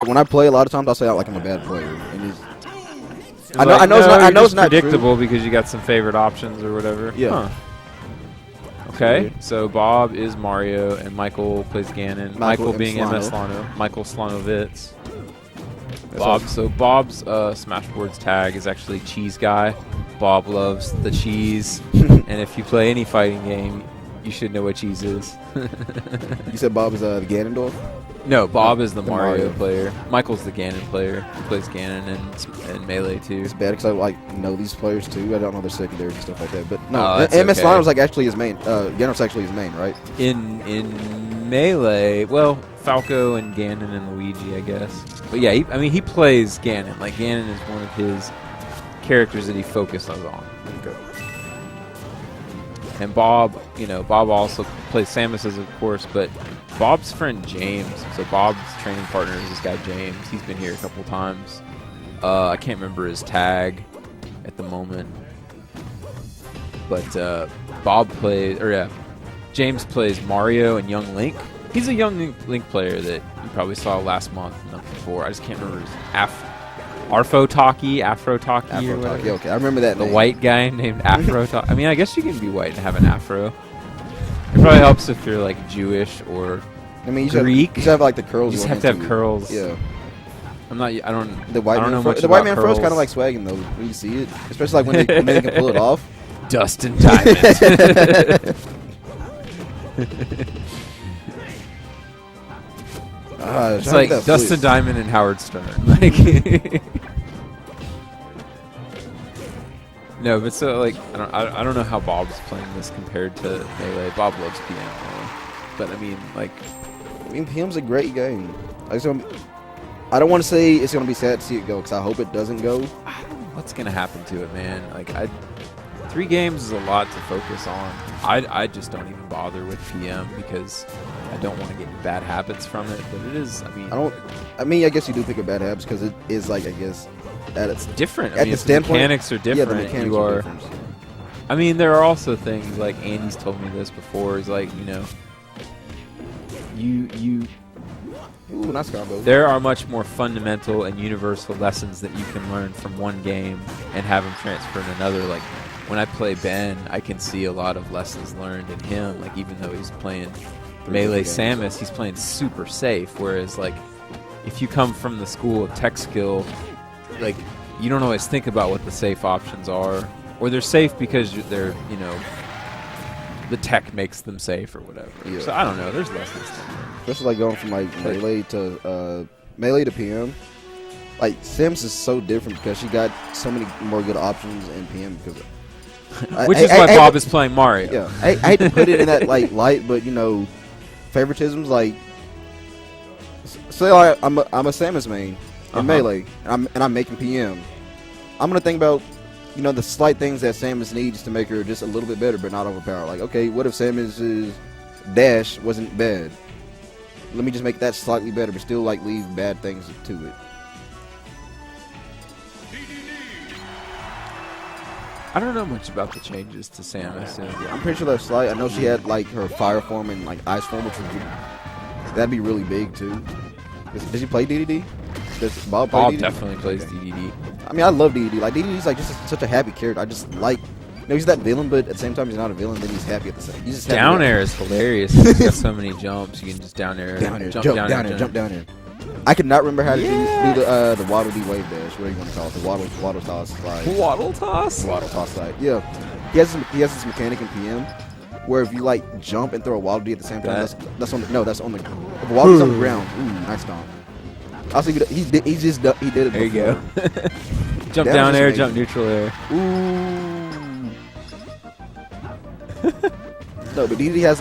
when I play, a lot of times I'll say like I'm a bad player. And I know it's not predictable true. because you got some favorite options or whatever. Yeah. Huh. Okay, so Bob is Mario and Michael plays Ganon. Michael being mslano. Michael Slanovitz. Bob. So Bob's Smashboards tag is actually Cheese Guy. Bob loves the cheese, and if you play any fighting game, you should know what cheese is. You said Bob is the Ganondorf? No, Bob is the Mario player. Michael's the Ganon player. He plays Ganon and Melee too. It's bad because I like know these players too. I don't know their secondaries and stuff like that. But no, mslano was like actually his main. Ganondorf's actually his main, right? In Melee, well, Falco and Ganon and Luigi, I guess. But yeah, he plays Ganon. Like Ganon is one of his characters that he focuses on. Okay. And Bob, Bob also plays Samus, of course, but Bob's friend James. So Bob's training partner is this guy James. He's been here a couple times. I can't remember his tag at the moment, but James plays Mario and Young Link. He's a Young Link player that you probably saw last month and the month before. I just can't remember his Afro Talkie, or whatever. Yeah, okay, I remember that. The white guy named Afro Talkie. I mean, I guess you can be white and have an afro. It probably helps if you're like Jewish or Greek. You should have like the curls. You just have to have curls. Yeah. The white man fro's kind of like swagging though when you see it, especially like when they can pull it off. Dustin Diamond. It's like Dustin Diamond and Howard Stern. Like, no, but so like I don't know how Bob's playing this compared to Melee. Bob loves PM though. But I mean, PM's a great game. I don't want to say it's gonna be sad to see it go because I hope it doesn't go. I don't know what's gonna happen to it, man. Like 3 games is a lot to focus on. I just don't even bother with PM because I don't want to get bad habits from it. But it is. I guess you do pick up bad habits because it is like it's different. The mechanics are different. Yeah, the mechanics are different. I mean, there are also things like Andy's told me this before. Is like Ooh, nice combo. There are much more fundamental and universal lessons that you can learn from one game and have them transfer in another. Like when I play Ben, I can see a lot of lessons learned in him. Like even though he's playing Melee Samus, he's playing super safe. Whereas like if you come from the school of tech skill, like you don't always think about what the safe options are, or they're safe because they're the tech makes them safe or whatever. Yeah. So I don't know. There's lessons to learn. Especially like going from like Melee to PM. Like Samus is so different because she got so many more good options in PM because. Which is why Bob is playing Mario. Yeah, I hate to put it in that like light, but favoritisms like. Say like I'm a Samus main in Melee, and I'm making PM. I'm gonna think about the slight things that Samus needs to make her just a little bit better, but not overpowered. Like, okay, what if Samus's dash wasn't bad? Let me just make that slightly better, but still like leave bad things to it. I don't know much about the changes to Samus. I'm pretty sure that's slight. I know she had like her fire form and like ice form, which that'd be really big too. Does he play DDD? Does Bob play DDD? Definitely plays DDD. I mean, I love DDD. Like DDD's like just such a happy character. I just like. He's that villain, but at the same time, he's not a villain. Then he's happy at the same. He's just down air is hilarious. He's got so many jumps. You can just down air, jump down air. I could not remember how to do the Waddle Dee wave dash. What do you want to call it? The waddle toss slide. Waddle toss. Waddle toss slide. Yeah, he has this mechanic in PM where if you like jump and throw a Waddle Dee at the same time, that's on the if Waddle's on the ground. Ooh, nice stomp. Also, he did it. There you go. Jump down air, jump neutral air. Ooh. No, but DDD has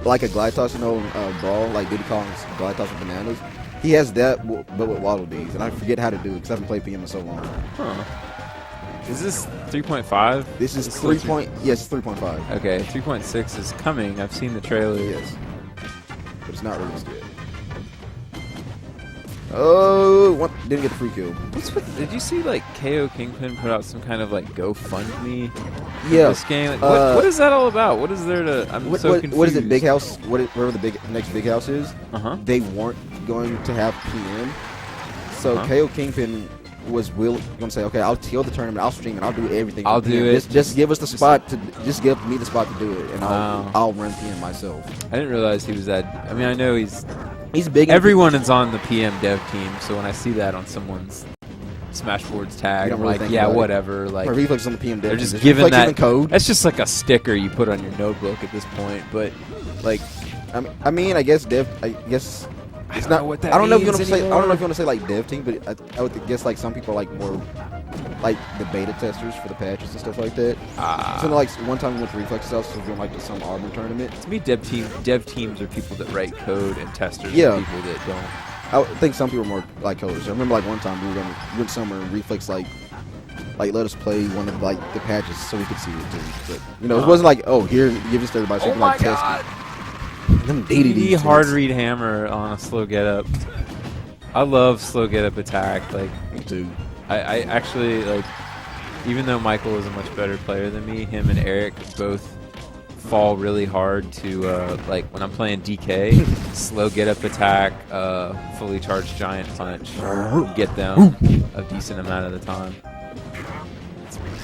like a glide toss, brawl, like Diddy Kong's glide toss with bananas. He has that, but with Waddle Dees, and I forget how to do it because I haven't played PM in so long. Huh. Is this 3.5? This is 3. Yes, it's 3.5. Okay, 3.6 is coming. I've seen the trailer. Yes, but it's not released yet. Oh, didn't get the free kill. Did you see like KO Kingpin put out some kind of like GoFundMe Yeah. This game. Like, what is that all about? What is there to? I'm so confused. What is it? Big House? Whatever the next Big House is. They weren't going to have PM, so KO Kingpin was going to say, okay, I'll kill the tournament, I'll stream it, I'll do everything. I'll do it. Just give us the spot to give me the spot to do it, and I'll run PM myself. I didn't realize he was that. I mean, I know he's big. Everyone is on the PM dev team, so when I see that on someone's Smashboards tag, I'm like, yeah, whatever. Like, Reflex on the PM dev. They're just giving that code. That's just like a sticker you put on your notebook at this point. But like, I mean, I guess dev. I guess. It's not. What that I don't know if you means want to say. I anymore. don't know if you want to say like dev team, but I would guess like some people are like more like the beta testers for the patches and stuff like that. So like one time we went to Reflex House, so we went like to some Auburn tournament. To me, dev teams are people that write code, and testers Yeah. are people that don't. I think some people are more like coders. I remember like one time we went somewhere and Reflex like let us play one of like the patches so we could see it too. But you know, it wasn't like, oh, here, give this to everybody so you can like test it. Them DDD DDD hard read hammer on a slow get up. I love slow get up attack. Like, dude. I actually like, even though Michael is a much better player than me, him and Eric both fall really hard to like when I'm playing DK, slow get up attack, fully charged giant punch, get them a decent amount of the time.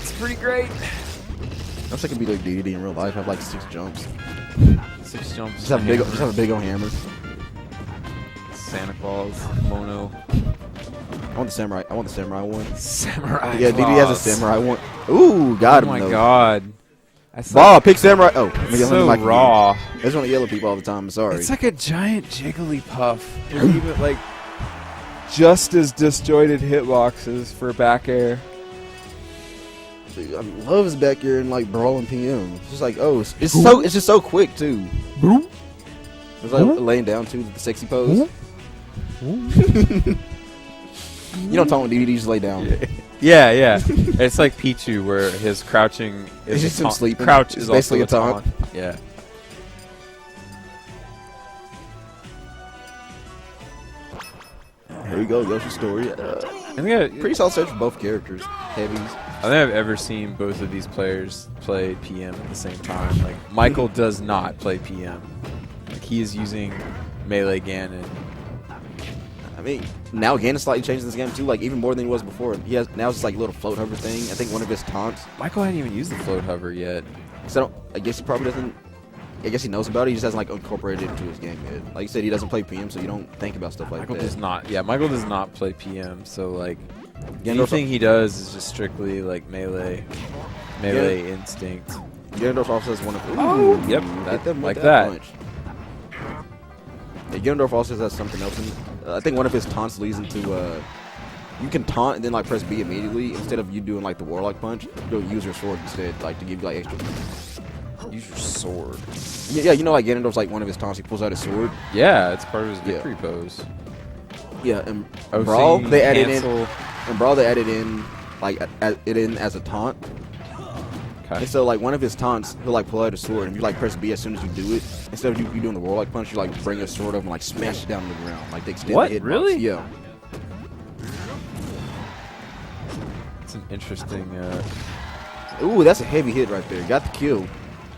It's pretty great. I wish I could be like DDD in real life. Have like 6 jumps. 6 jumps. Just have a big old hammer. Santa Claus, Mono. I want the samurai one. Samurai. Yeah, DDD has a samurai one. Ooh, got him. Oh my though. god. Wow, pick samurai. Oh, It's so raw. I just want to yell at people all the time. I'm sorry. It's like a giant jiggly puff. Even like just as disjointed hitboxes for back air. Dude, I love his back here and like Brawl and PM. It's just like, oh, it's just so quick too. It's like laying down too, the sexy pose. You don't talk when DDD just lay down. Yeah. It's like Pichu, where his crouching is It's just him sleeping. Crouch It's is basically also a taunt. Yeah. Here we go, Yoshi's story. I think Pretty solid set for both characters. Heavies. I think I've ever seen both of these players play PM at the same time. Like, Michael does not play PM. Like, he is using melee Ganon. I mean, now Ganon slightly changed this game too, like even more than he was before. He has now it's just like a little float hover thing. I think one of his taunts. Michael hadn't even used the float hover yet. So I guess he probably doesn't. I guess he knows about it. He just hasn't like incorporated it into his game yet. Like you said, he doesn't play PM, so you don't think about stuff like Michael that. does not. Yeah, Michael does not play PM. So like, Ganondorf, anything he does is just strictly like melee instinct. Ganondorf also has one of. Yep, Hit them with like that. Punch. Yeah, Ganondorf also has something else. I think one of his taunts leads into you can taunt and then like press B immediately instead of you doing like the warlock punch. You'll use your sword instead, like to give you like extra. Use your sword. Yeah, you know, like Ganondorf's like one of his taunts. He pulls out his sword. Yeah, it's part of his victory pose. Yeah, and OC, Brawl they added cancel. in like it in as a taunt. Okay. And so like one of his taunts, he'll like pull out a sword, and you like press B as soon as you do it. Instead of you doing the warlock punch, you like bring a sword up and like smash it down to the ground, like they extend What? the hit Really? box. Yeah. It's an interesting. Ooh, that's a heavy hit right there. Got the kill.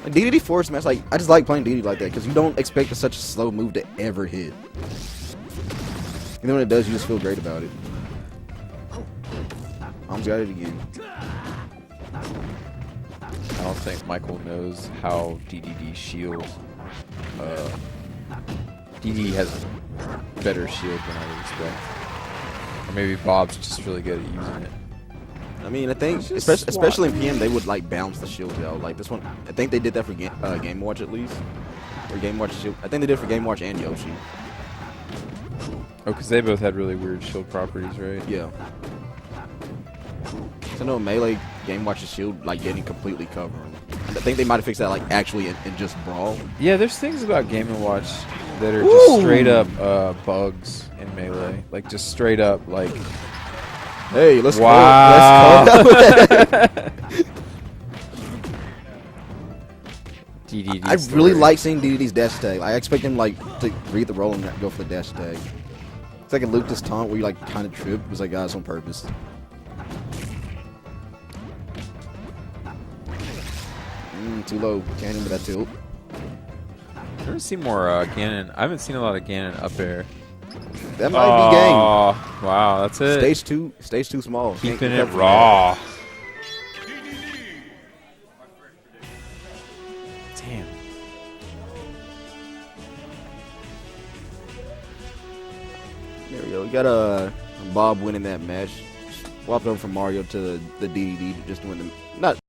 Like, DDD forward smash, like I just like playing DDD like that because you don't expect such a slow move to ever hit. And then when it does, you just feel great about it. Almost got it again. I don't think Michael knows how DDD shield. DDD has a better shield than I would expect. Or maybe Bob's just really good at using it. I mean, I think, especially in PM, they would like bounce the shield out. Like this one, I think they did that for Game Watch at least. Or Game Watch shield. I think they did it for Game Watch and Yoshi. Oh, because they both had really weird shield properties, right? Yeah. So no melee Game Watch's shield like getting completely covered. I think they might have fixed that like actually in just Brawl. Yeah, there's things about Game & Watch that are just straight up bugs in melee. Like just straight up like. Hey, let's wow. go. DDD I story. really like seeing DDD's dash tag. I expect him like to read the roll and go for the dash tag. It's like a Lucas taunt where you like kind of trip. It was like, guys, on purpose. too low. Can't hit that tilt. I've never seen more Ganon. I haven't seen a lot of Ganon up air. That might be game. Oh, wow, that's it. Stage two small. Keeping it raw. Damn. There we go. We got Bob winning that match. Swapped over from Mario to the DDD, just doing the not